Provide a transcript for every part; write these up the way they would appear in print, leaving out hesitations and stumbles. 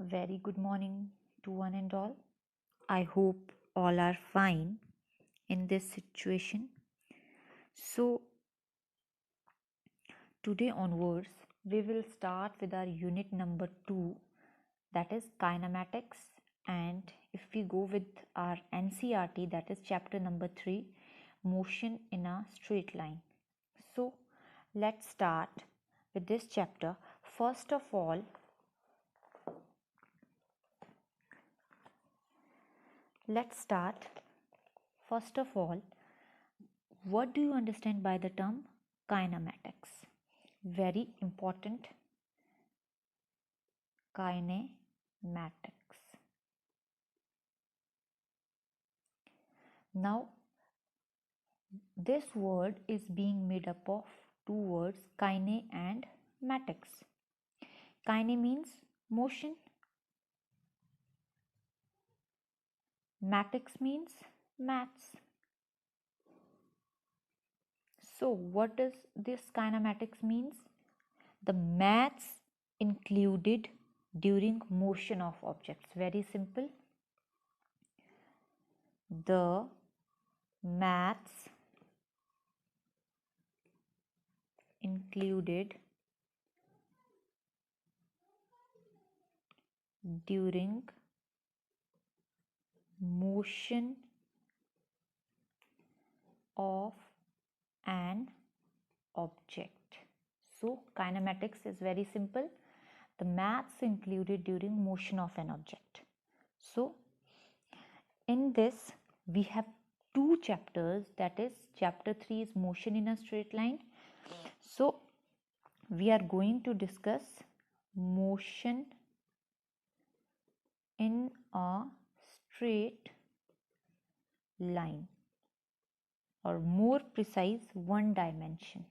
Very good morning to one and all. I hope all are fine in this situation. So, today onwards, we will start with our unit number 2, that is kinematics. And if we go with our NCRT, that is chapter number 3, motion in a straight line. So, let's start with this chapter. First of all, what do you understand by the term kinematics? Very important. Kinematics. Now, this word is being made up of two words, kine and matics. Kine means motion. Matics means maths. So, what does this kinematics means? The maths included during motion of objects. Very simple. The maths included during motion of an object. So, kinematics is very simple. The maths included during motion of an object. So, in this we have two chapters, that is chapter 3 is motion in a straight line. So, we are going to discuss motion in a straight line, or more precise one dimension,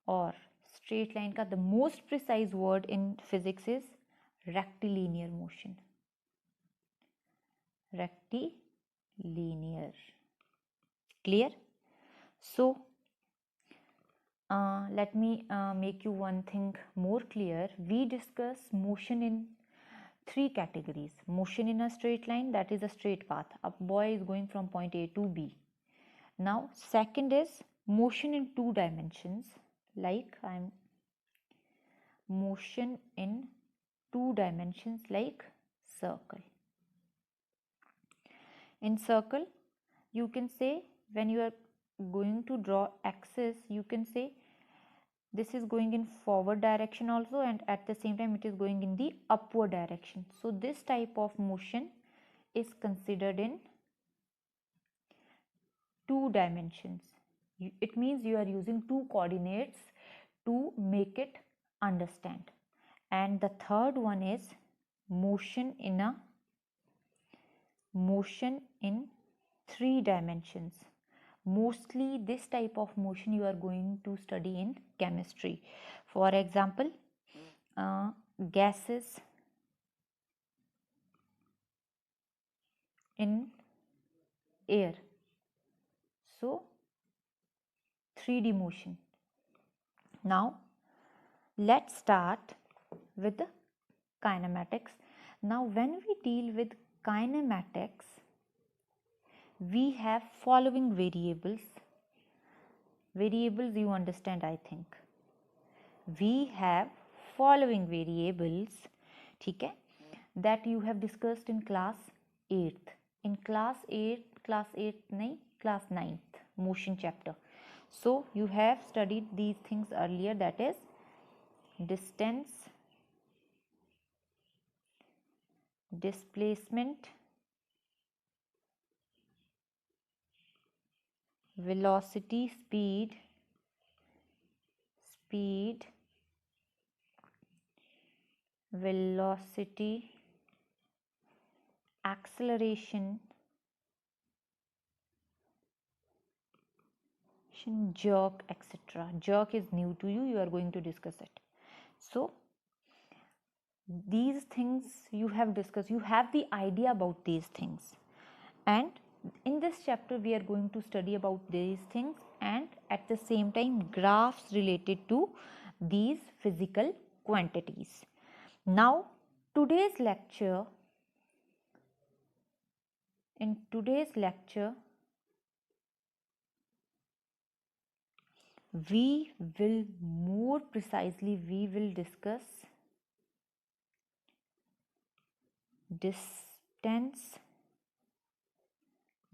or straight line का the most precise word in physics is rectilinear motion. Rectilinear. Clear? So, let me make you one thing more clear. We discuss motion in three categories. Motion in a straight line, that is a straight path. A boy is going from point A to B. Now, second is motion in two dimensions, like motion in two dimensions like circle. In circle, you can say when you are going to draw axis, you can say this is going in forward direction also, and at the same time it is going in the upward direction. So this type of motion is considered in two dimensions. It means you are using two coordinates to make it understand. And the third one is motion in three dimensions. Mostly this type of motion you are going to study in chemistry. For example, gases in air. So 3D motion. Now let's start with the kinematics. Now when we deal with kinematics, we have following variables. Variables you understand, I think. We have following variables, ठीक है, that you have discussed in class 8th. In class 9th motion chapter. So you have studied these things earlier, that is distance, displacement, velocity, speed, velocity, acceleration, jerk, etc. Jerk is new to you, you are going to discuss it. So these things you have discussed, you have the idea about these things, and in this chapter we are going to study about these things, and at the same time graphs related to these physical quantities. Now today's lecture, we will discuss distance,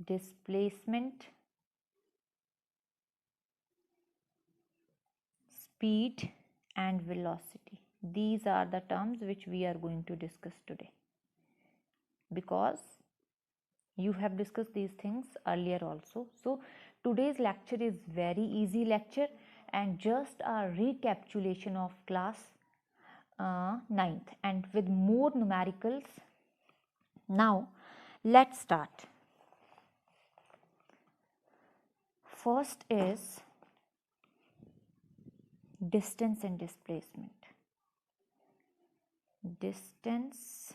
displacement, speed and velocity. These are the terms which we are going to discuss today, because you have discussed these things earlier also. So today's lecture is very easy lecture and just a recapitulation of class 9th and with more numericals. Now let's start. First is distance and displacement. Distance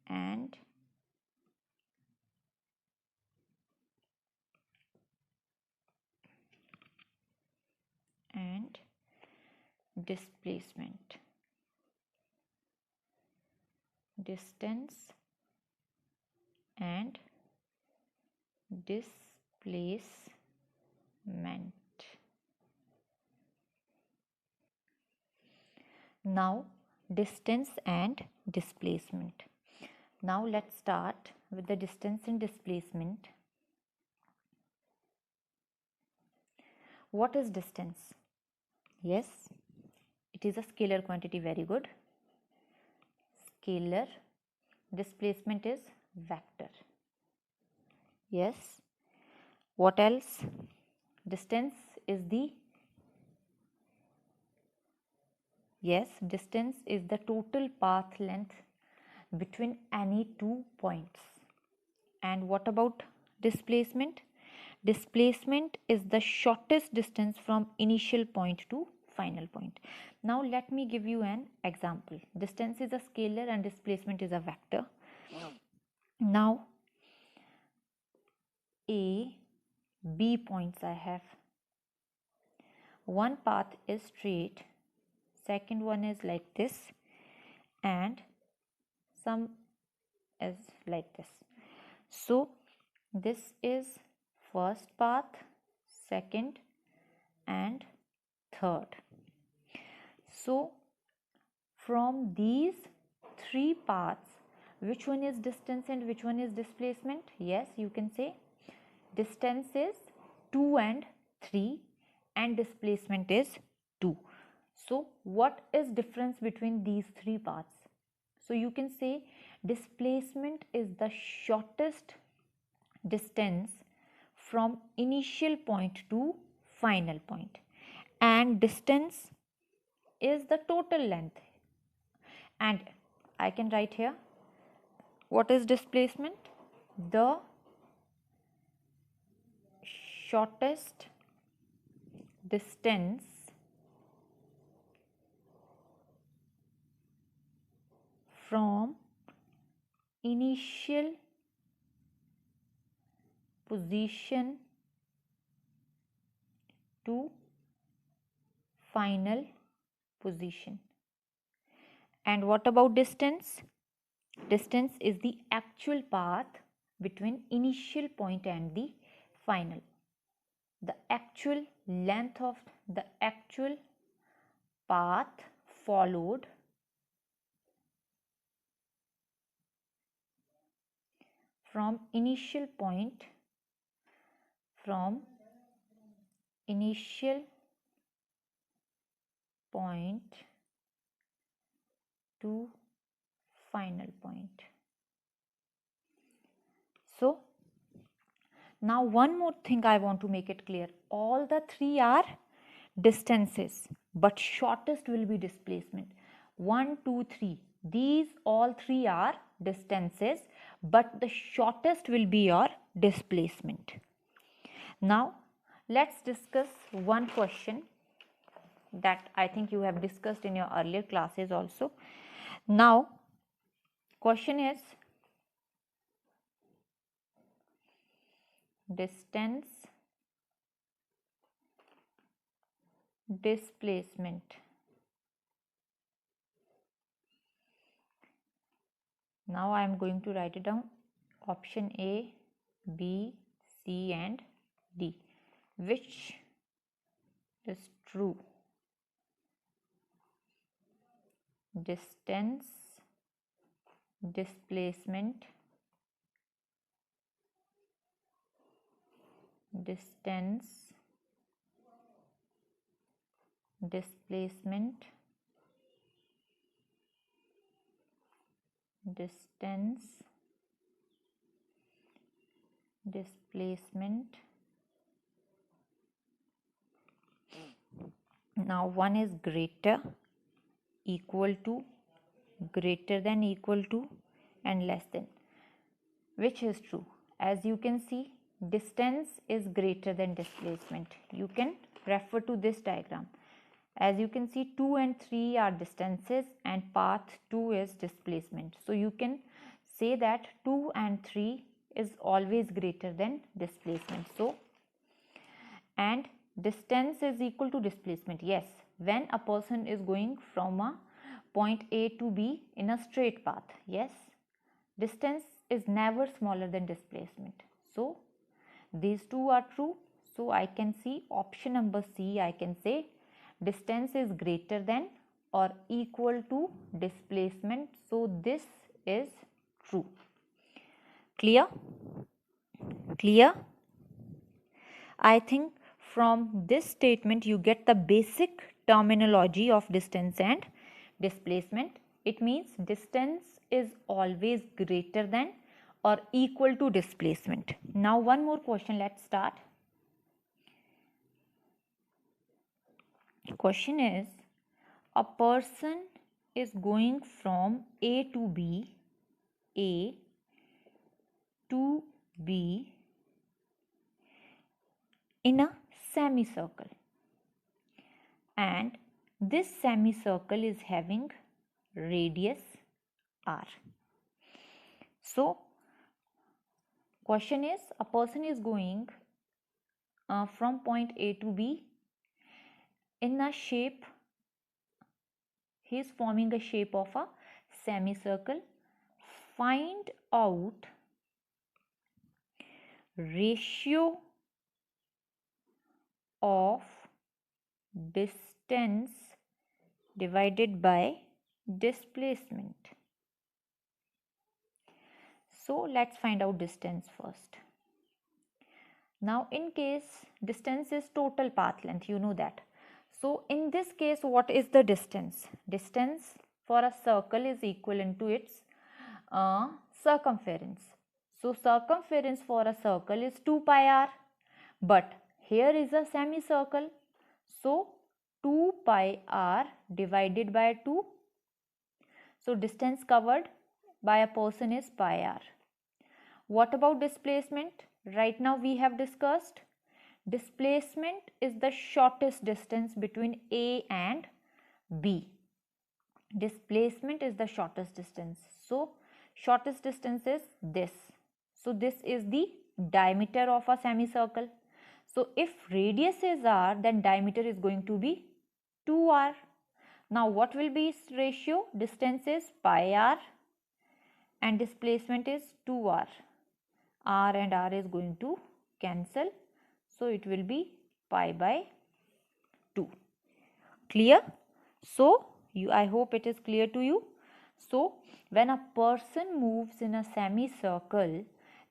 and displacement. Distance and displacement. Now distance and displacement. Now let's start with the distance and displacement. What is distance? Yes, it is a scalar quantity. Very good. Scalar. Displacement is vector. Yes. What else? Distance is the distance is the total path length between any two points. And what about displacement? Displacement is the shortest distance from initial point to final point. Now let me give you an example. Distance is a scalar and displacement is a vector. Now A, B points I have. One path is straight, second one is like this, and some is like this. So this is first path, second and third. So from these three paths, which one is distance and which one is displacement? Yes, you can say distance is 2 and 3 and displacement is 2. So what is difference between these three paths? So you can say displacement is the shortest distance from initial point to final point, and distance is the total length. And I can write here, what is displacement? The shortest distance from initial position to final position. And what about distance? Distance is the actual path between initial point and the final. The actual length of the actual path followed from initial point to final point. So now one more thing I want to make it clear. All the three are distances, but shortest will be displacement. 1, 2, 3. These all three are distances, but the shortest will be your displacement. Now let's discuss one question that I think you have discussed in your earlier classes also. Now question is distance, displacement. Now I am going to write it down. Option A, B, C and D. Which is true? Distance, displacement, distance, displacement, distance, displacement. Now one is greater, equal to, greater than, equal to and less than. Which is true? As you can see, distance is greater than displacement. You can refer to this diagram. As you can see, 2 and 3 are distances and path 2 is displacement. So you can say that 2 and 3 is always greater than displacement. So, and distance is equal to displacement. Yes, when a person is going from a point A to B in a straight path, yes, distance is never smaller than displacement. So these two are true. So I can see option number C. I can say distance is greater than or equal to displacement. So this is true. Clear? Clear? I think from this statement you get the basic terminology of distance and displacement. It means distance is always greater than or equal to displacement. Now one more question, let's start. Question is, a person is going from A to B, A to B in a semicircle, and this semicircle is having radius r. So question is, a person is going from point A to B in a shape, he is forming a shape of a semicircle. Find out ratio of distance divided by displacement. So let's find out distance first. Now in case distance is total path length, you know that. So in this case, what is the distance? Distance for a circle is equivalent to its circumference. So circumference for a circle is 2 pi r, but here is a semicircle. So 2 pi r divided by 2. So distance covered by a person is pi r. What about displacement? Right now we have discussed displacement is the shortest distance between A and B. Displacement is the shortest distance. So shortest distance is this. So this is the diameter of a semicircle. So if radius is r, then diameter is going to be 2r. Now what will be its ratio? Distance is pi r and displacement is 2r. R and R is going to cancel. So it will be pi by 2. Clear? So I hope it is clear to you. So when a person moves in a semicircle,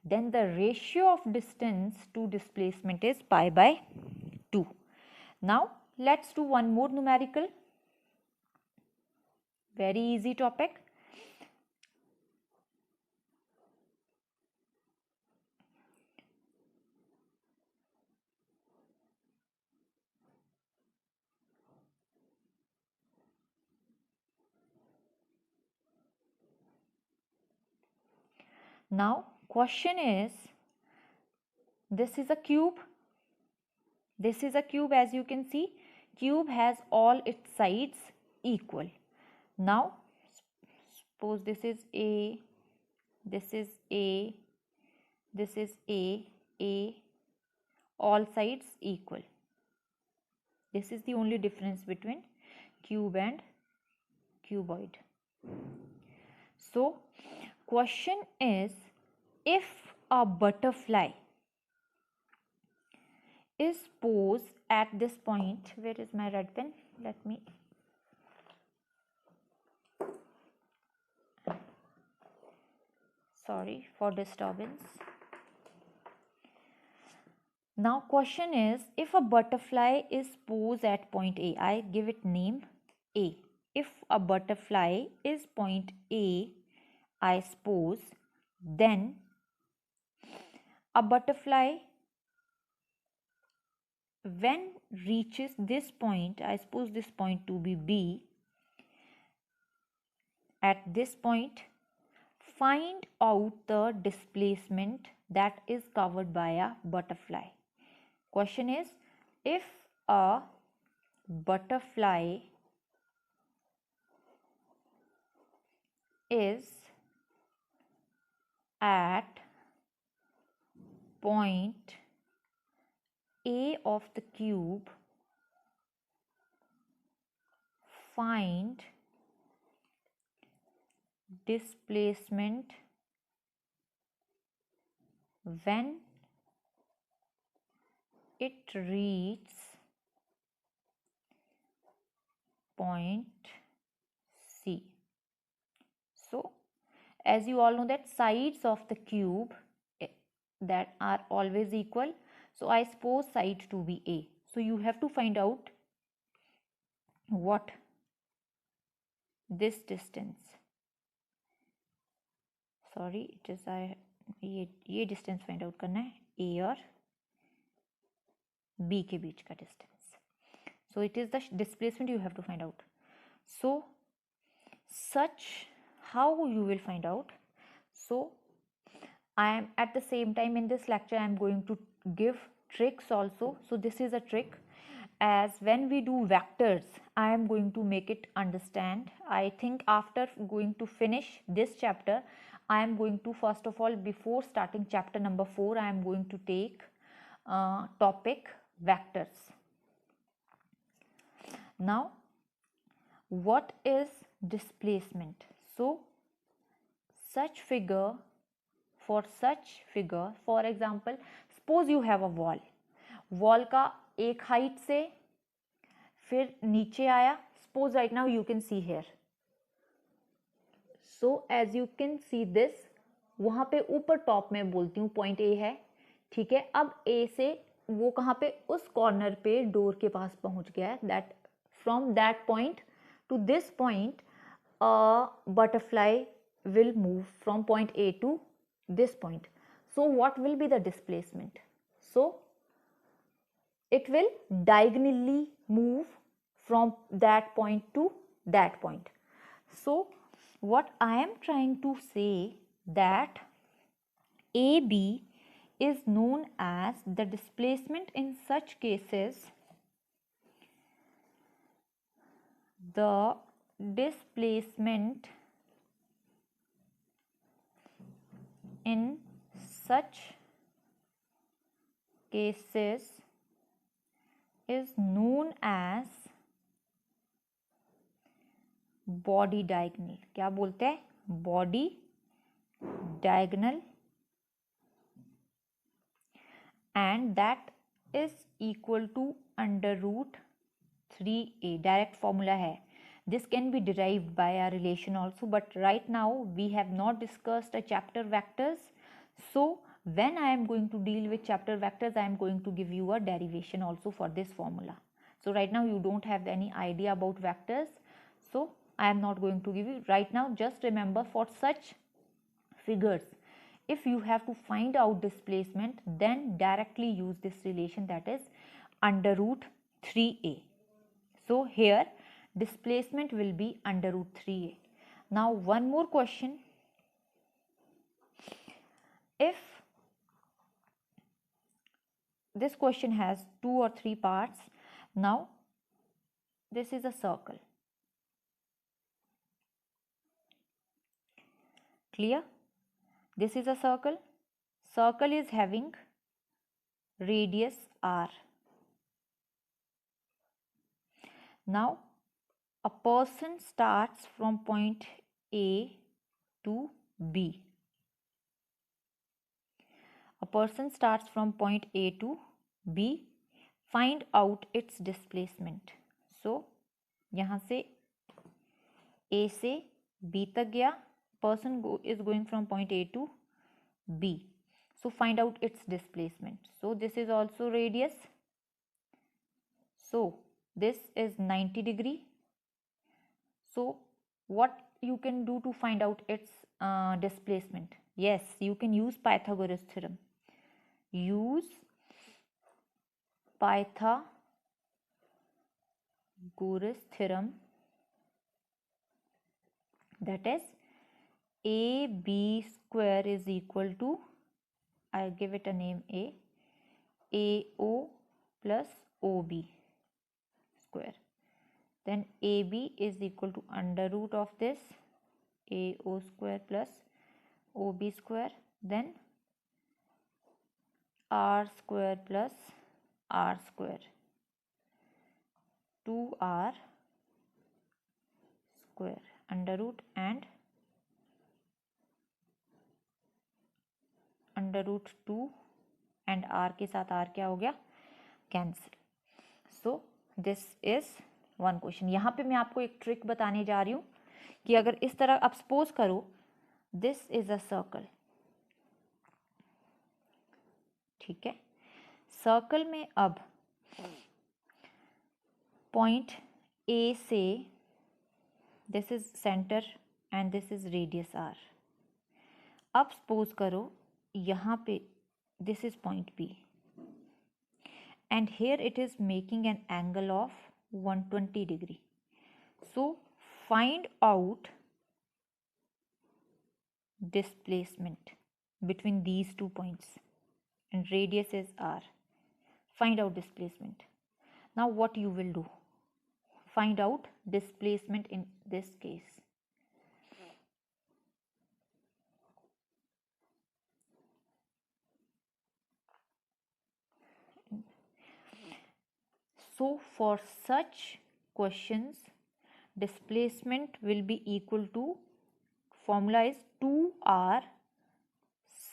then the ratio of distance to displacement is pi by 2. Now let's do one more numerical. Very easy topic. Now question is, this is a cube. This is a cube, as you can see. Cube has all its sides equal. Now suppose this is A, this is A, this is A, all sides equal. This is the only difference between cube and cuboid. So question is, if a butterfly is posed at this point, where is my red pen? Let me, sorry for disturbance. Now question is, if a butterfly is posed at point A, I give it name A. If a butterfly is point A, I suppose, then a butterfly when reaches this point, I suppose this point to be B, at this point, find out the displacement that is covered by a butterfly. Question is, if a butterfly is at point A of the cube, find displacement when it reaches point C. So as you all know that sides of the cube that are always equal, so I suppose side to be A. So you have to find out what this distance, sorry it is I ये distance find out करना है ए और B के बीच का distance. So it is the displacement you have to find out. So such how you will find out. So I am at the same time in this lecture I am going to give tricks also. So this is a trick, as when we do vectors I am going to make it understand. I think after going to finish this chapter I am going to, first of all, before starting chapter number 4, I am going to take topic vectors. Now what is displacement? So such figure, for example, suppose you have a wall का एक height से फिर नीचे आया. Suppose right now you can see here. So as you can see this, वहाँ पे ऊपर top में बोलती हूँ पॉइंट ए है, ठीक है. अब ए से वो कहाँ पे, उस कॉर्नर पे डोर के पास पहुँच गया है. That from that point to this point a butterfly will move from point A to this point. So what will be the displacement? So it will diagonally move from that point to that point. So what I am trying to say that AB is known as the displacement in such cases. The displacement in such cases is known as body diagonal. क्या बोलते हैं? Body diagonal, and that is equal to under root 3a. direct formula है. This can be derived by a relation also, but right now we have not discussed a chapter vectors. So when I am going to deal with chapter vectors I am going to give you a derivation also for this formula. So right now you don't have any idea about vectors, so I am not going to give you right now. Just remember, for such figures if you have to find out displacement then directly use this relation, that is under root 3a. So here displacement will be under root 3a. Now one more question. If this question has 2 or 3 parts. Now this is a circle. Clear? This is a circle. Circle is having radius r. Now a person starts from point A to B. A person starts from point A to B. Find out its displacement. So यहाँ से A से B तक गया. Person is going from point A to B. So find out its displacement. So this is also radius. So this is 90 degree. So what you can do to find out its displacement? Yes, you can use Pythagoras theorem. Use Pythagoras theorem, that is AB square is equal to, I give it a name A, AO plus OB square. Then AB is equal to under root of this AO square plus OB square. Then R square plus R square, 2R square, under root and under root 2 and R के साथ R क्या हो गया, cancel. So this is one question. यहाँ पे मैं आपको एक ट्रिक बताने जा रही हूँ कि अगर इस तरह आप सपोज करो दिस इज अ सर्कल, ठीक है. सर्कल में अब पॉइंट ए से this is centre and this is radius R. अब सपोज करो यहाँ पे this is point B and here it is making an angle of 120 degree. So find out displacement between these 2 points and radius is R. Find out displacement. Now what you will do? Find out displacement in this case. So for such questions, displacement will be equal to, formula is 2r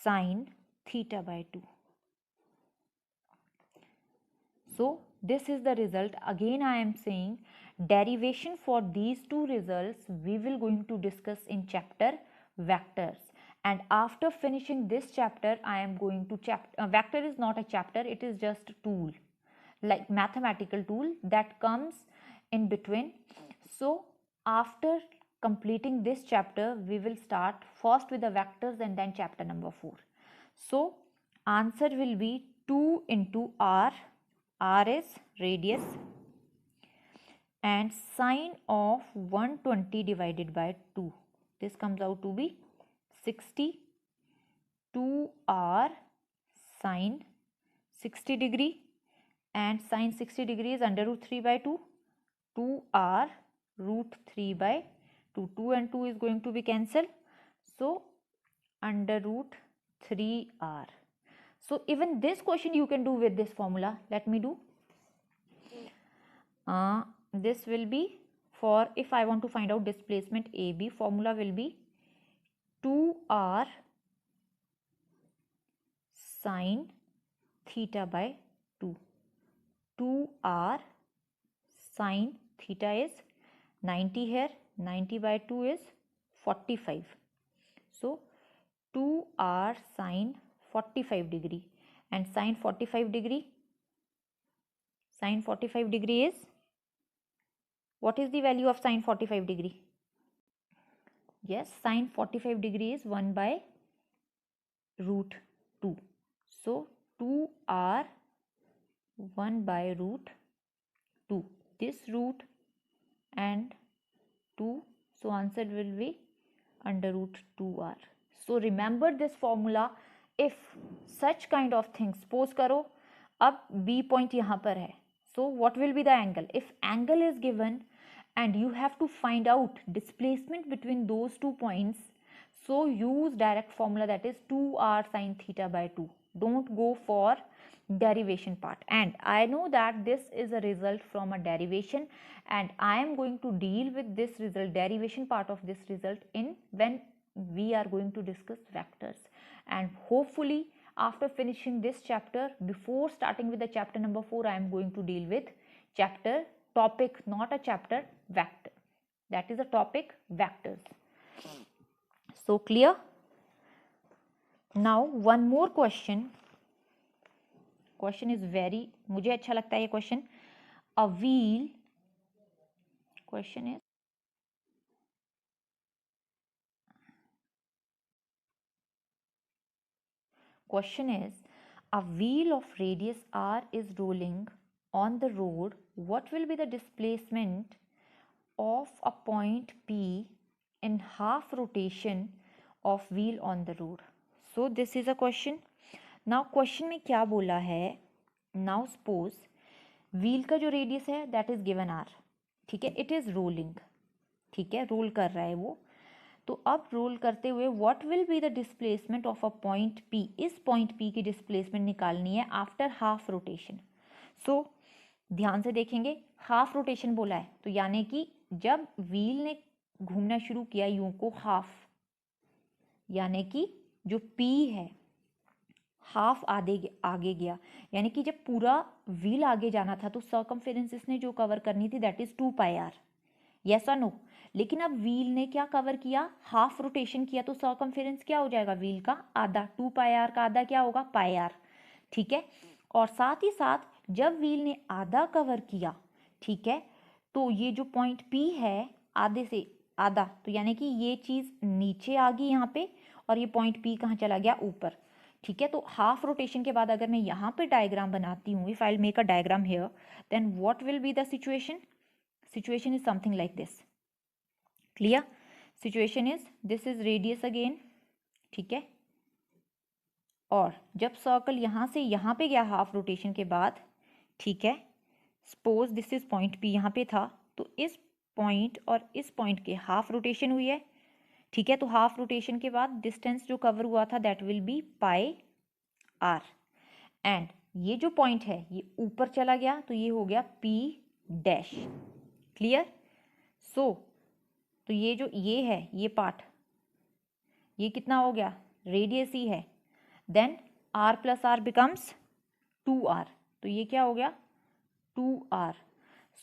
sine theta by 2. So this is the result. Again I am saying derivation for these two results we will going to discuss in chapter vectors. And after finishing this chapter I am going to vector is not a chapter, it is just a tool, like mathematical tool that comes in between. So after completing this chapter we will start first with the vectors and then chapter number 4. So answer will be 2 into r, r is radius, and sine of 120 divided by 2, this comes out to be 60. 2r sine 60 degree and sine 60 degree is under root 3 by 2, 2r root 3 by 2, 2 and 2 is going to be cancelled, so under root 3r. So even this question you can do with this formula. Let me do. This will be for, if I want to find out displacement AB, formula will be 2r sine theta by 2. 2r sine theta is 90 here, 90 by 2 is 45. So 2r sine 45 degree and sine 45 degree, sine 45 degree is, what is the value of sine 45 degree? Yes, sine 45 degree is 1 by root 2. So 2r 1 by root 2, this root and 2, so answer will be under root 2r. So remember this formula. If such kind of things, suppose करो अब B point यहाँ पर है, so what will be the angle? If angle is given and you have to find out displacement between those 2 points, so use direct formula, that is 2r sine theta by 2. Don't go for derivation part. And I know that this is a result from a derivation and I am going to deal with this result, derivation part of this result, in when we are going to discuss vectors, and hopefully after finishing this chapter, before starting with the chapter number 4, I am going to deal with chapter topic, not a chapter, vector. That is a topic, vectors. So clear? Now one more question. Question is very, मुझे अच्छा लगता है ये question. A wheel. Question is a wheel of radius r is rolling on the road. What will be the displacement of a point P in half rotation of wheel on the road? So this is a question. Now question में क्या बोला है? Now suppose wheel का जो radius है that is given r, ठीक है, it is rolling, ठीक है, रोल कर रहा है वो. तो अब रोल करते हुए what will be the displacement of a point P, इस पॉइंट पी की डिस्प्लेसमेंट निकालनी है आफ्टर हाफ रोटेशन. सो ध्यान से देखेंगे, हाफ रोटेशन बोला है तो यानी कि जब व्हील ने घूमना शुरू किया यूं को हाफ, यानी कि जो पी है हाफ आगे गया, यानी कि जब पूरा व्हील आगे जाना था तो सर्कमफेरेंस इसने जो कवर करनी थी that is 2 pi R. Yes और नो? लेकिन अब व्हील ने क्या कवर किया, हाफ रोटेशन किया, तो सर्कमफेरेंस क्या हो जाएगा व्हील का, आधा. 2 पाई आर का आधा क्या होगा, पाई आर, ठीक है. और साथ ही साथ जब व्हील ने आधा कवर किया, ठीक है, तो ये जो पॉइंट पी है आधे से आधा, तो यानी कि ये चीज़ नीचे आ गई यहाँ पे और ये पॉइंट पी कहाँ चला गया, ऊपर, ठीक है. तो हाफ रोटेशन के बाद अगर मैं यहाँ पे डायग्राम बनाती हूँ, if I make a diagram here, then what will be the situation. Situation is something like this. Clear? Situation is this is radius again, ठीक है. और जब सर्कल यहाँ से यहाँ पे गया हाफ रोटेशन के बाद, ठीक है, suppose this is point P यहाँ पे था, तो इस पॉइंट और इस पॉइंट के हाफ रोटेशन हुई है, ठीक है. तो हाफ रोटेशन के बाद डिस्टेंस जो कवर हुआ था that will be pi R. And ये जो पॉइंट है ये ऊपर चला गया तो ये हो गया पी डैश. क्लियर? सो तो ये जो ये है ये पार्ट, ये कितना हो गया, रेडियस ही है. Then r plus R becomes 2r, तो ये क्या हो गया 2r.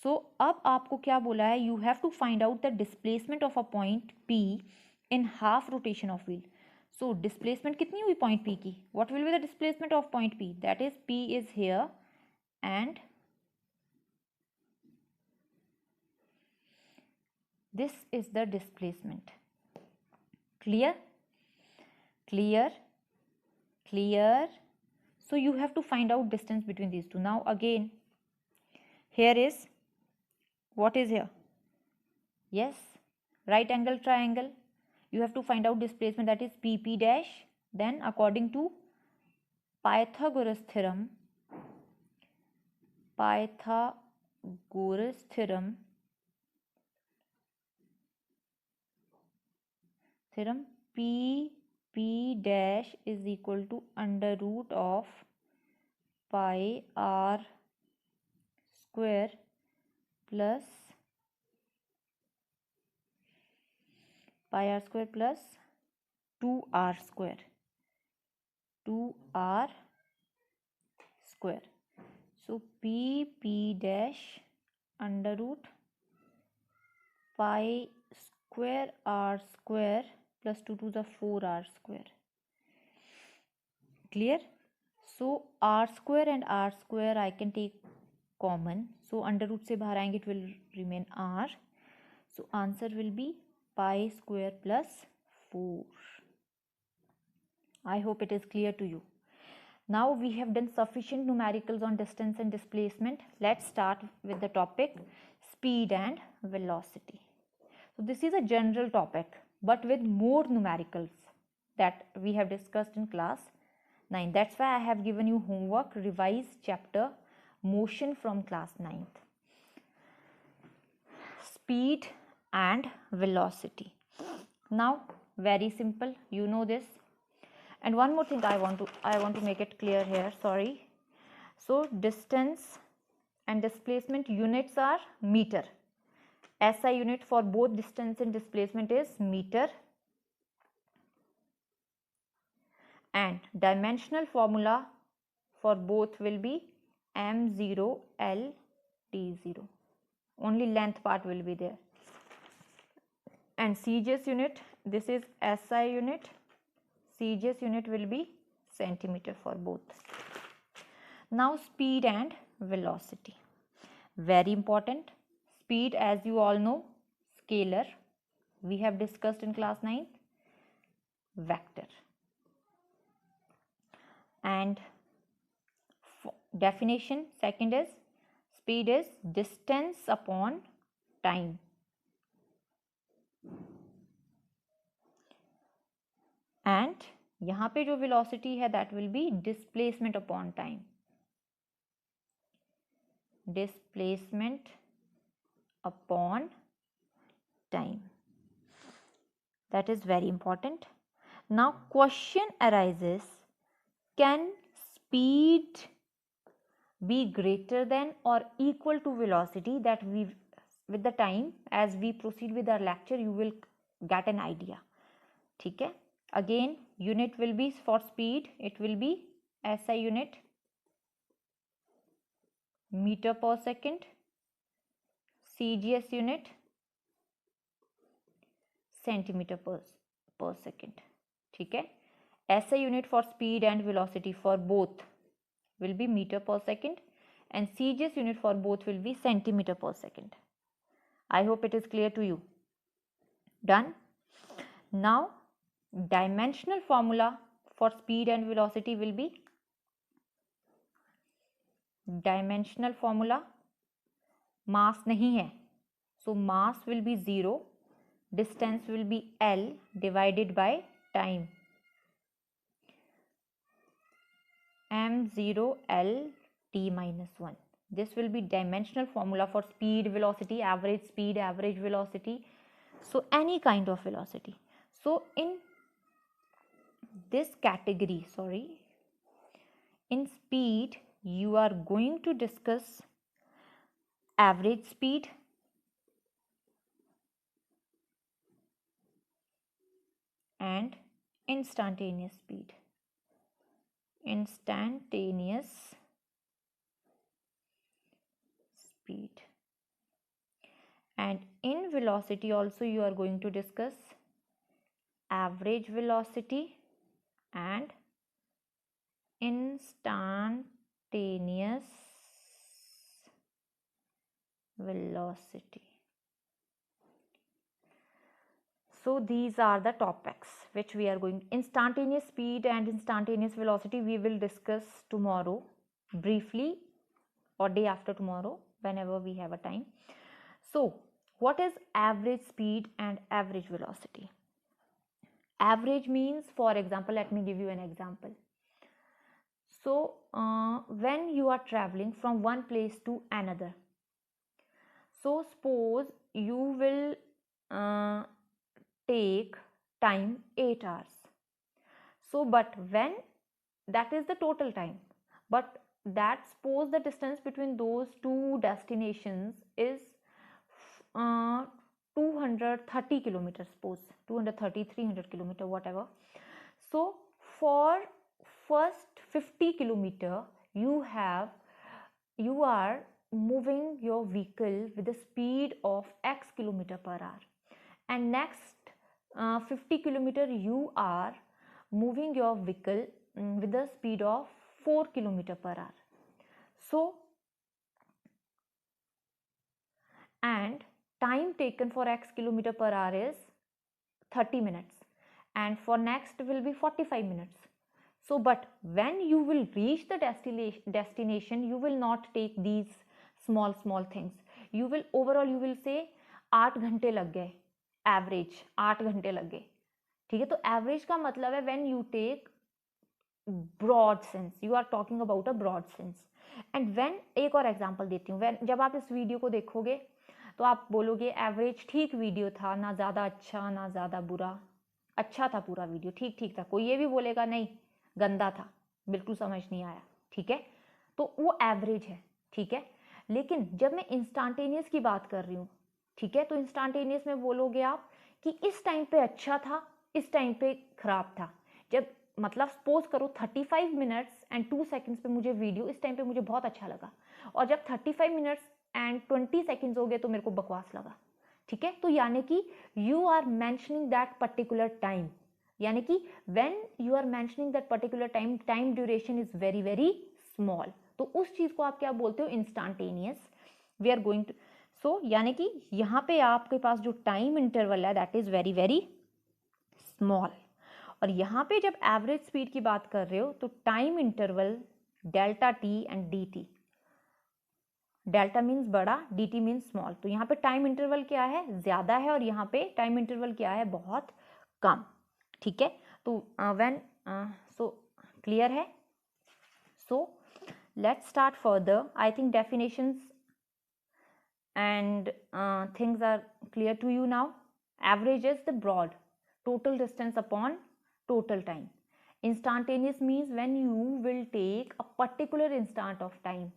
सो अब आपको क्या बोला है, you have to find out the displacement of a point p in half rotation of wheel. So displacement कितनी हुई पॉइंट p की, what will be the displacement of point p, that is p is here and this is the displacement. Clear? Clear? Clear? So you have to find out distance between these two. Now again, here is, what is here? Yes, right angle triangle. You have to find out displacement, that is pp dash. Then according to Pythagoras theorem, p dash is equal to under root of pi r square plus 2r square. So p dash under root pi square r square plus 2 to the 4r square. Clear? So r square and r square I can take common, so under root से बाहर आएंगे, it will remain r. So answer will be pi square plus 4. I hope it is clear to you. Now we have done sufficient numericals on distance and displacement. Let's start with the topic speed and velocity. So this is a general topic but with more numericals that we have discussed in class 9. That's why I have given you homework, revise chapter motion from class 9th. Speed and velocity. Now very simple, you know this. And one more thing I want to make it clear here, sorry. So distance and displacement units are meter. SI unit for both distance and displacement is meter. and dimensional formula for both will be m0 l t0. Only length part will be there. And CGS unit, this is SI unit. CGS unit will be centimeter for both. Now speed and velocity. Very important. Speed, as you all know, scalar. We have discussed in class 9. Vector. And definition, second is speed is distance upon time. And यहाँ पे जो velocity है that will be displacement upon time. Displacement upon time. That is very important. Now question arises, can speed be greater than or equal to velocity? That we, with the time, as we proceed with our lecture, you will get an idea. ठीक है? Again, unit will be for speed, it will be SI unit, meter per second. CGS unit, centimeter per second. ठीक है? SI unit for speed and velocity for both will be meter per second, and CGS unit for both will be centimeter per second. I hope it is clear to you. Done? Now dimensional formula for speed and velocity will be dimensional formula, mass नहीं है, so mass will be 0, distance will be L divided by time, m0 L t minus 1. This will be dimensional formula for speed, velocity, average speed, average velocity, so any kind of velocity. So in this category, in speed, you are going to discuss average speed, and instantaneous speed. Instantaneous speed. And in velocity also you are going to discuss average velocity and instantaneous velocity. So these are the topics which we are going. Instantaneous speed and instantaneous velocity we will discuss tomorrow briefly, or day after tomorrow, whenever we have a time. So what is average speed and average velocity? Average means, for example, let me give you an example. So when you are traveling from one place to another, so suppose you will take time 8 hours. So but when that is the total time, but that suppose the distance between those two destinations is 230 kilometers, suppose 230, 300 kilometer, whatever. So for first 50 kilometer you are moving your vehicle with the speed of x kilometer per hour, and next 50 kilometer you are moving your vehicle with the speed of 4 kilometer per hour. So and time taken for x kilometer per hour is 30 minutes, and for next will be 45 minutes. So but when you will reach the destination, you will not take these small things. You will overall you will say 8 घंटे लग गए, average 8 घंटे लग गए. ठीक है, तो average का मतलब है when you take broad sense, you are talking about a broad sense. And when, एक और एग्जांपल देती हूँ, जब आप इस वीडियो को देखोगे तो आप बोलोगे एवरेज ठीक वीडियो था, ना ज़्यादा अच्छा ना ज़्यादा बुरा, अच्छा था पूरा वीडियो, ठीक ठीक था. कोई ये भी बोलेगा नहीं गंदा था, बिल्कुल समझ नहीं आया. ठीक है, तो वो एवरेज है. ठीक है, लेकिन जब मैं इंस्टेंटेनियस की बात कर रही हूँ, ठीक है, तो इंस्टेंटेनियस में बोलोगे आप कि इस टाइम पे अच्छा था, इस टाइम पे खराब था. जब मतलब सपोज करो 35 मिनट्स एंड 2 सेकेंड्स पे मुझे वीडियो, इस टाइम पे मुझे बहुत अच्छा लगा, और जब 35 मिनट्स एंड 20 सेकेंड्स हो गए तो मेरे को बकवास लगा, ठीक है। तो यानी कि you are mentioning that particular time, यानी कि when you are mentioning that particular time, time duration is very very small, तो उस चीज को आप क्या बोलते हो, instantaneous. We are going to, so यानी कि यहाँ पे आपके पास जो टाइम इंटरवल है that is very very small. और यहाँ पे जब एवरेज स्पीड की बात कर रहे हो तो time interval delta T and D T, delta means बड़ा, डी टी मीन्स स्मॉल, तो यहाँ पे टाइम इंटरवल क्या है, ज्यादा है, और यहाँ पे टाइम इंटरवल क्या है, बहुत कम, ठीक है। तो व्हेन सो क्लियर है। So let's start further, I think definitions and things are clear to you now. Average is the broad total distance upon total time. Instantaneous means when you will take a particular instant of time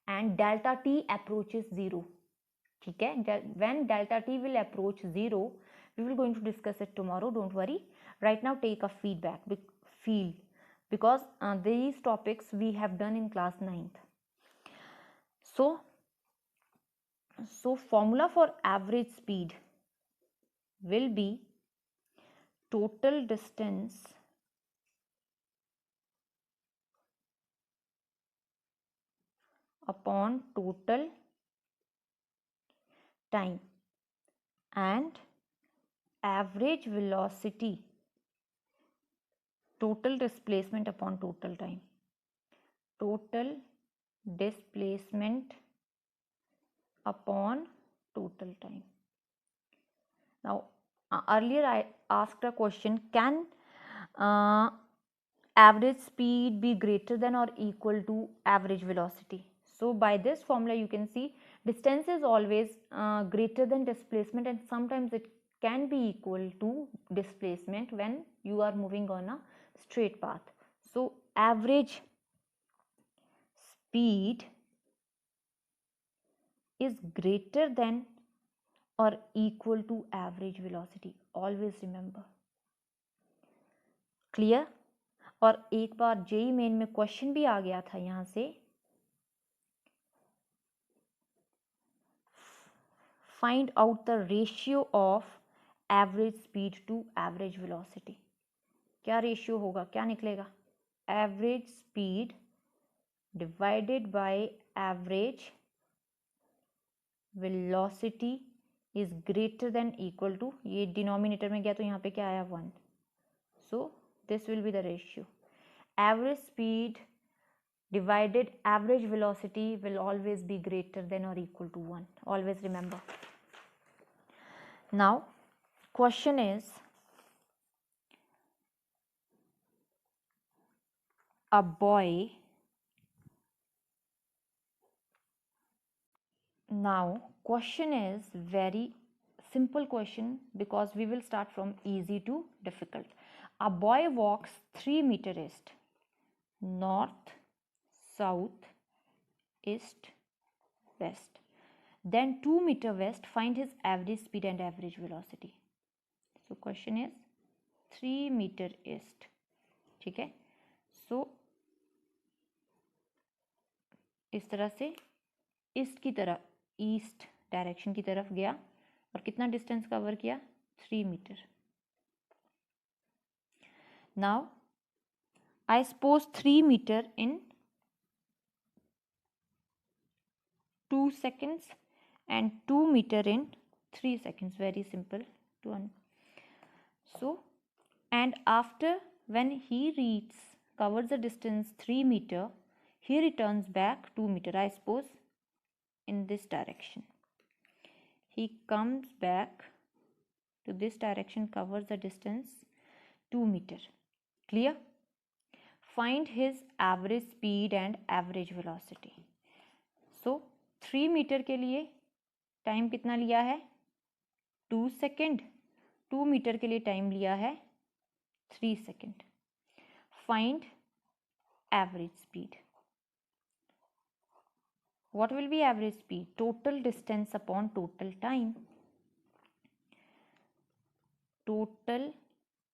and delta t approaches zero, ठीक है। when delta t will approach zero, we will going to discuss it tomorrow, don't worry. Right now take a feedback, feel, because these topics we have done in class 9th. So formula for average speed will be total distance upon total time and average velocity, total displacement upon total time, total displacement upon total time. Now earlier I asked a question, can average speed be greater than or equal to average velocity? So by this formula you can see distance is always greater than displacement, and sometimes it can be equal to displacement when you are moving on a straight path. So average speed is greater than or equal to average velocity, always remember. Clear? और एक बार JEE main में question भी आ गया था यहाँ से, find out the ratio of average speed to average velocity. क्या ratio होगा, क्या निकलेगा, average speed divided by average velocity is greater than equal to, ये डिनोमिनेटर में गया तो यहाँ पे क्या आया 1, so this will be the ratio. Average speed divided average velocity will always be greater than or equal to 1, always remember. Now question is, a boy, now question is very simple question because we will start from easy to difficult. A boy walks 3 meter east, north, south, east, west, then 2 meter west, find his average speed and average velocity. So question is 3 meter east, ठीक है। So इस तरह से east की तरफ, east direction की तरफ गया और कितना डिस्टेंस कवर किया, 3 metre. Now I suppose 3 metre in 2 seconds and 2 meter in 3 seconds, very simple to one. So and after when he covers the distance 3 meter, he returns back 2 meter, I suppose in this direction. He comes back to this direction, covers the distance 2 meter. Clear? Find his average speed and average velocity. So 3 metre के लिए time कितना लिया है, 2 second, 2 metre के लिए time लिया है 3 second. Find average speed. What will be average speed? Total distance upon total time. Total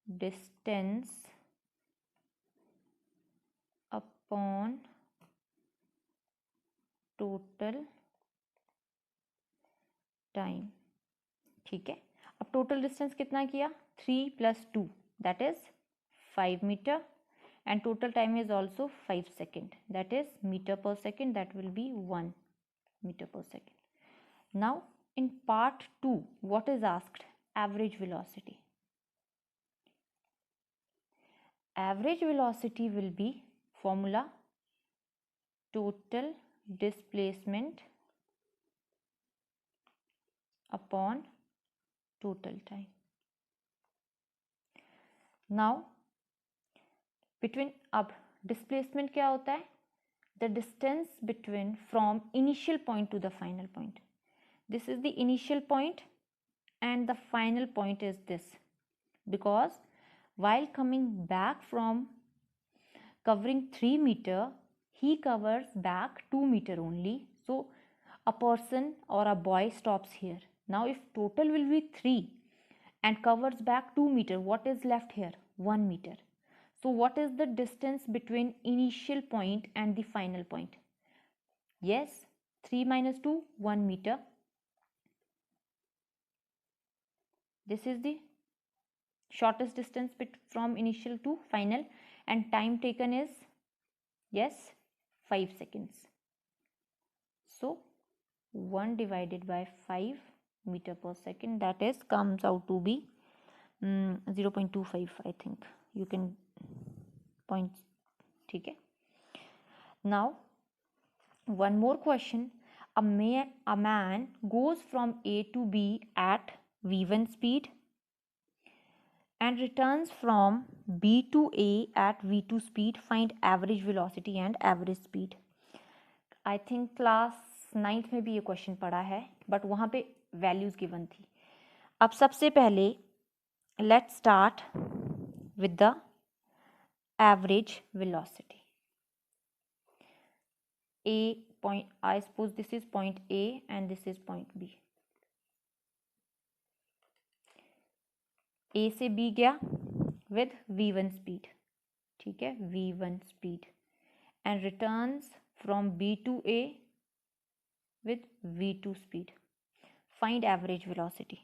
distance upon total time. ठीक है, अब टोटल डिस्टेंस कितना किया, 3 + 2 दैट इज 5 metre and total time is also 5 second, that is meter per second, that will be 1 meter per second. Now in part 2 what is asked, average velocity. Average velocity will be formula total displacement upon total time. Now between, अब displacement क्या होता है, the distance between from initial point to the final point. This is the initial point and the final point is this, because while coming back from covering 3 meter, he covers back 2 meter only, so a person or a boy stops here. Now if total will be 3 and covers back 2 meter, what is left here, 1 meter. So what is the distance between initial point and the final point? Yes, 3 minus 2, 1 meter. This is the shortest distance from initial to final, and time taken is, yes, 5 seconds. So 1 divided by 5 meter per second, that is comes out to be 0.25, I think you can point. ठीक है, now one more question. A man goes from A to B at v1 speed and returns from B to A at v2 speed. Find average velocity and average speed. I think class 9th में भी ये question पढ़ा है, but वहाँ पे values given थी. अब सबसे पहले let's start with the average velocity. A point, I suppose this is point A and this is point B. A से B गया with v1 speed, ठीक है, v1 speed, and returns from B to A with v2 speed. Find average velocity.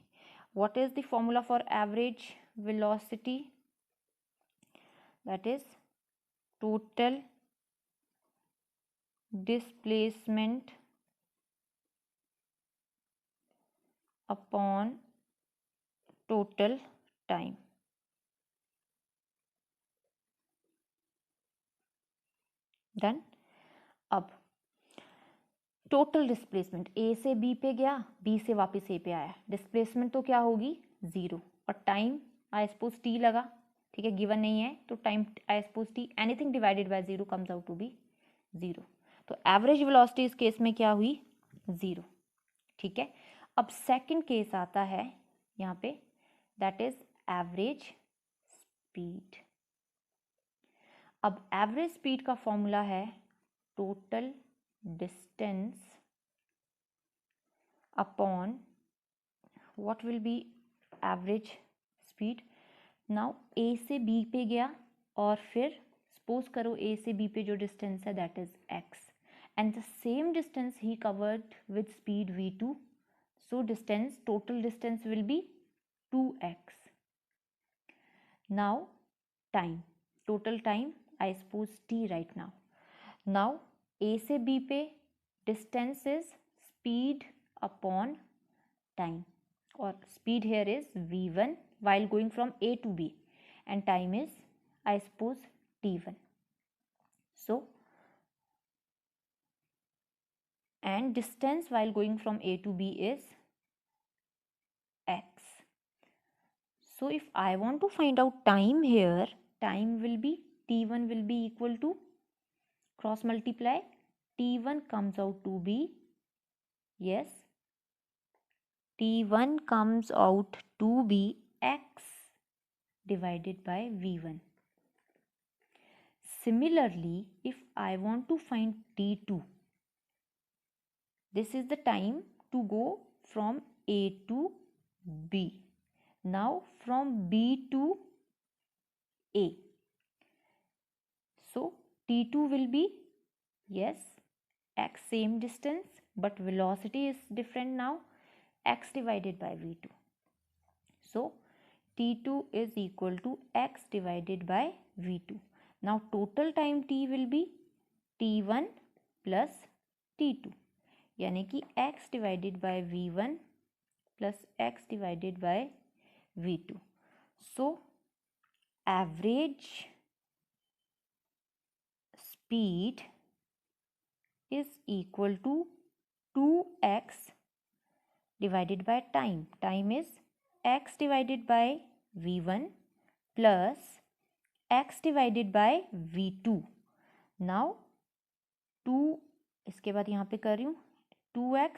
What is the formula for average velocity? That is total displacement upon total time. Done. अब total displacement A से B पे गया, B से वापस A पे आया, displacement तो क्या होगी, 0, और टाइम आई सपोज t लगा, ठीक है, गिवन नहीं है तो time I suppose t, anything divided by 0 comes out to be 0. तो एवरेज वेलोसिटी इस केस में क्या हुई, 0. ठीक है, अब सेकंड केस आता है यहाँ पे, दैट इज एवरेज स्पीड. अब एवरेज स्पीड का फॉर्मूला है total distance upon what will be average speed. Now A से बी पे गया और फिर सपोज करो ए से बी पे जो डिस्टेंस है that is x, and the same distance he covered with speed v2, so distance, total distance will be 2x. Now time, total time I suppose t right now. Now a से b पे distance is speed upon time, or speed here is v1 while going from a to b, and time is I suppose t1. So and distance while going from A to B is x. So if I want to find out time here, time will be t1 will be equal to, cross multiply, t1 comes out to be, yes, t1 comes out to be x divided by v1. Similarly, if I want to find t2, this is the time to go from A to B. Now from B to A. So T2 will be, yes, x same distance, but velocity is different now, x divided by v2. So T2 is equal to x divided by v2. Now total time t will be t1 plus t2, यानी कि x divided by v1 plus x divided by v2. So average speed is equal to 2x divided by time. Time is x divided by v1 plus x divided by v2. Now 2, इसके बाद यहाँ पे कर रही हूँ 2x,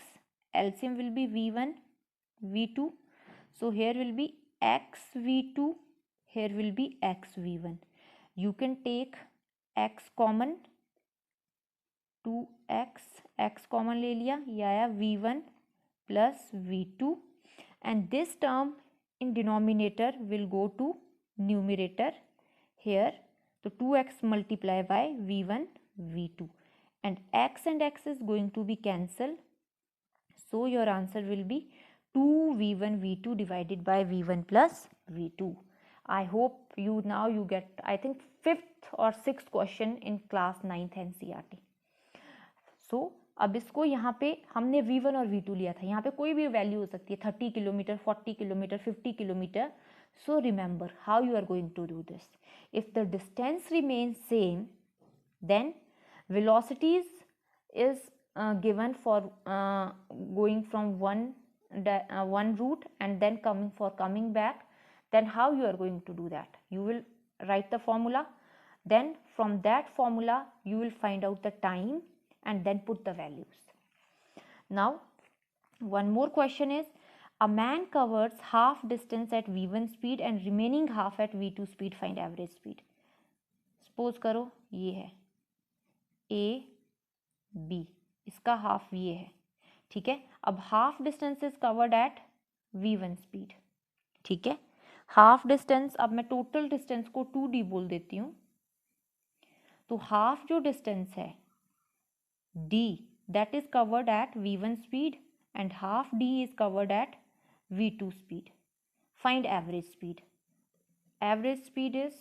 LCM will be v1 v2, so here will be x v2, here will be x v1. You can take x common, 2x, x common ले लिया, ये आया v1 plus v2, and this term in denominator will go to numerator here. So 2x multiply by v1 v2, and x is going to be cancelled. So your answer will be 2v1 v2 divided by v1 plus v2. I hope you get, I think, 5th or 6th question in class 9th NCERT. So अब इसको यहाँ पे हमने v1 और v2 लिया था, यहाँ पे कोई भी वैल्यू हो सकती है, 30 kilometre, 40 kilometre, 50 kilometre. So remember how you are going to do this. If the distance remains same, then velocities is given for going from one route and then coming back. Then how you are going to do that? You will write the formula, then from that formula you will find out the time and then put the values. Now one more question is, a man covers half distance at v1 speed and remaining half at v2 speed, find average speed. Suppose करो ये है a b, इसका half ये है, ठीक है. अब half distance is covered at v1 speed, ठीक है. हाफ डिस्टेंस, अब मैं टोटल डिस्टेंस को 2d बोल देती हूँ, तो हाफ जो डिस्टेंस है d, that is covered at v1 speed and half d is covered at v2 speed. Find average speed. Average speed is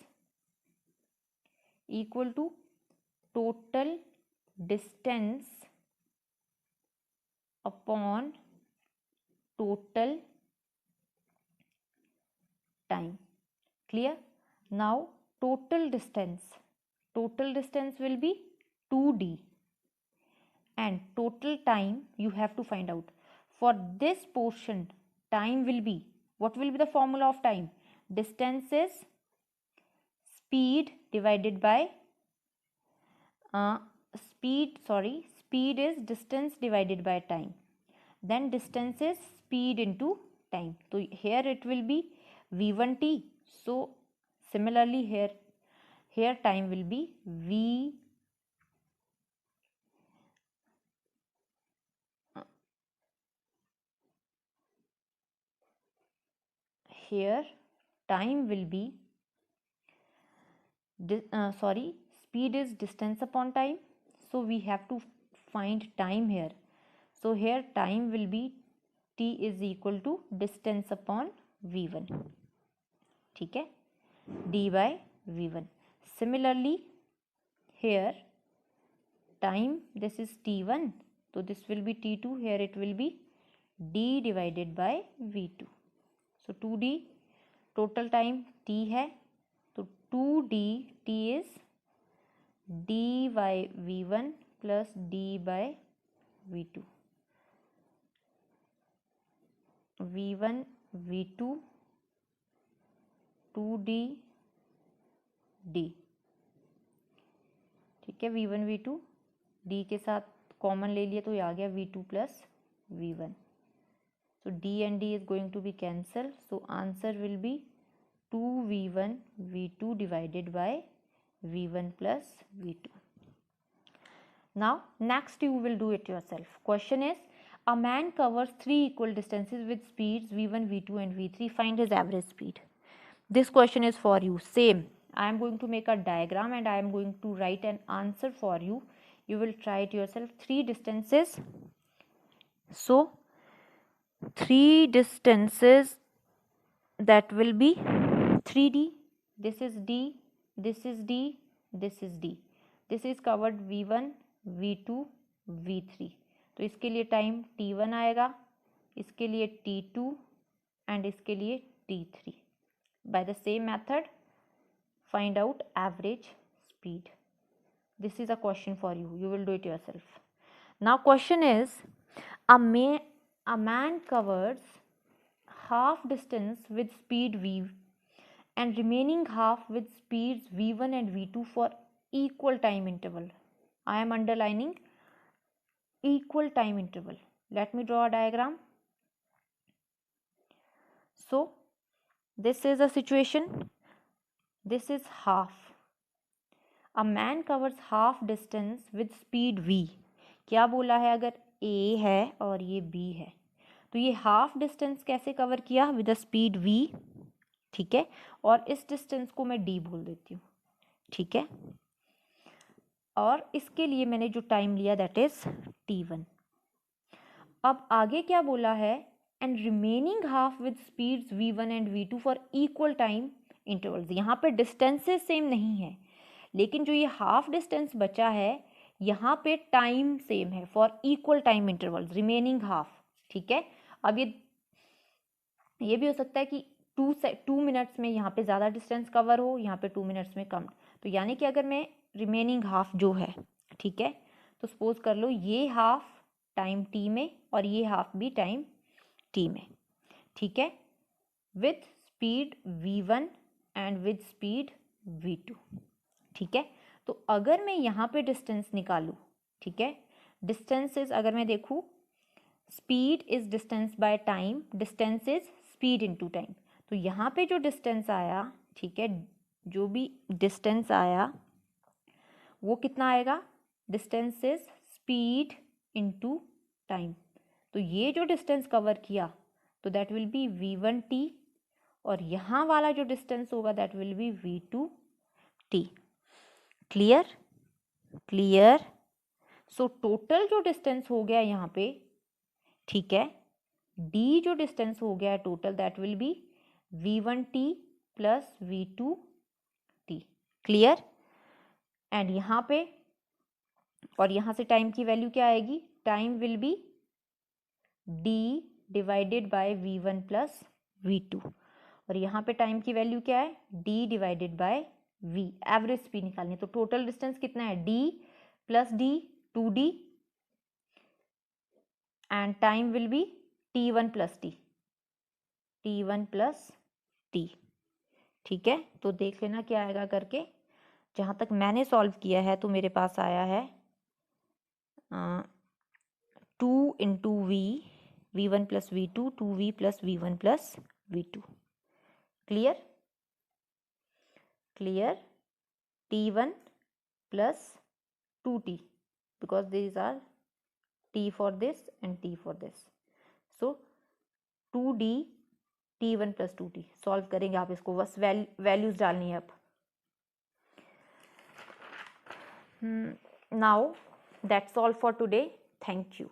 equal to total distance upon total time. Clear? Now total distance will be 2d and total time you have to find out. For this portion time will be, what will be the formula of time? Distance is speed divided by speed is distance divided by time, then distance is speed into time. So here it will be v1t, so similarly here time will be here time will be speed is distance upon time, so we have to find time here. So here time will be t is equal to distance upon v1, ठीक है, d by v1. Similarly here time, this is t1, so this will be t2, here it will be d divided by v2. So 2d, total time t है, तो 2d, t is d by v1 plus d by v2. v1 v2 2d d, ठीक है. v1 v2 d के साथ common ले लिया तो ये आ गया v2 plus v1. So d and d is going to be cancelled. So answer will be 2v1 v2 divided by v1 plus v2. Now next you will do it yourself. Question is, a man covers 3 equal distances with speeds v1, v2 and v3. Find his average speed. This question is for you. Same, I am going to make a diagram and I am going to write an answer for you. You will try it yourself. 3 distances. So 3 distances that will be 3D. This is D, this is D, this is D. This is covered V1, V2, V3. तो इसके लिए time T1 आएगा, इसके लिए T2 and इसके लिए T3. By the same method, find out average speed. This is a question for you. You will do it yourself. Now question is, a man covers half distance with speed v and remaining half with speeds v1 and v2 for equal time interval. I am underlining equal time interval. Let me draw a diagram. So this is a situation. This is half. A man covers half distance with speed v. क्या बोला है, अगर a है और ये b है तो ये हाफ डिस्टेंस कैसे कवर किया, विद द स्पीड v. ठीक है, और इस डिस्टेंस को मैं d बोल देती हूँ. ठीक है, और इसके लिए मैंने जो टाइम लिया दैट इज t1. अब आगे क्या बोला है, and remaining half with speeds v1 and v2 for equal time intervals. यहाँ पे डिस्टेंसेस सेम नहीं है, लेकिन जो ये हाफ डिस्टेंस बचा है यहाँ पे टाइम सेम है for equal time intervals, remaining half. ठीक है, अब ये भी हो सकता है कि 2 मिनट्स में यहाँ पे ज़्यादा डिस्टेंस कवर हो, यहाँ पे 2 मिनट्स में कम. तो यानी कि अगर मैं रिमेनिंग हाफ जो है, ठीक है, तो सपोज कर लो ये हाफ टाइम t में और ये हाफ भी टाइम t में. ठीक है, with speed v1 and with speed v2. ठीक है, तो अगर मैं यहाँ पे डिस्टेंस निकालूँ, ठीक है, डिस्टेंस इज, अगर मैं देखूँ, speed is distance by time, distance is speed into time. तो यहाँ पे जो डिस्टेंस आया, ठीक है, जो भी डिस्टेंस आया वो कितना आएगा, distance is speed into time. तो ये जो डिस्टेंस कवर किया तो दैट विल बी v1t, और यहाँ वाला जो डिस्टेंस होगा that will B v2t. Clear, clear. So total जो डिस्टेंस हो गया यहाँ पे, ठीक है, d जो डिस्टेंस हो गया है total that will B v1t plus v2t. Clear. And यहाँ पे और यहाँ से टाइम की वैल्यू क्या आएगी, time will be d divided by v1 plus v2, और यहाँ पे टाइम की वैल्यू क्या है, d divided by v. Average speed निकालनी है, तो टोटल डिस्टेंस कितना है, d plus d 2d and time will be t1 plus t, t1 plus t. ठीक है, तो देख लेना क्या आएगा करके. जहाँ तक मैंने सॉल्व किया है तो मेरे पास आया है 2 into v1 plus v2, 2v plus v1 plus v2. Clear, clear. t1 plus 2t because these are t for this and t for this. So 2d t1 plus 2t. Solve करेंगे आप इसको, बस वैल्यूज डालनी है अब. Now that's all for today. Thank you.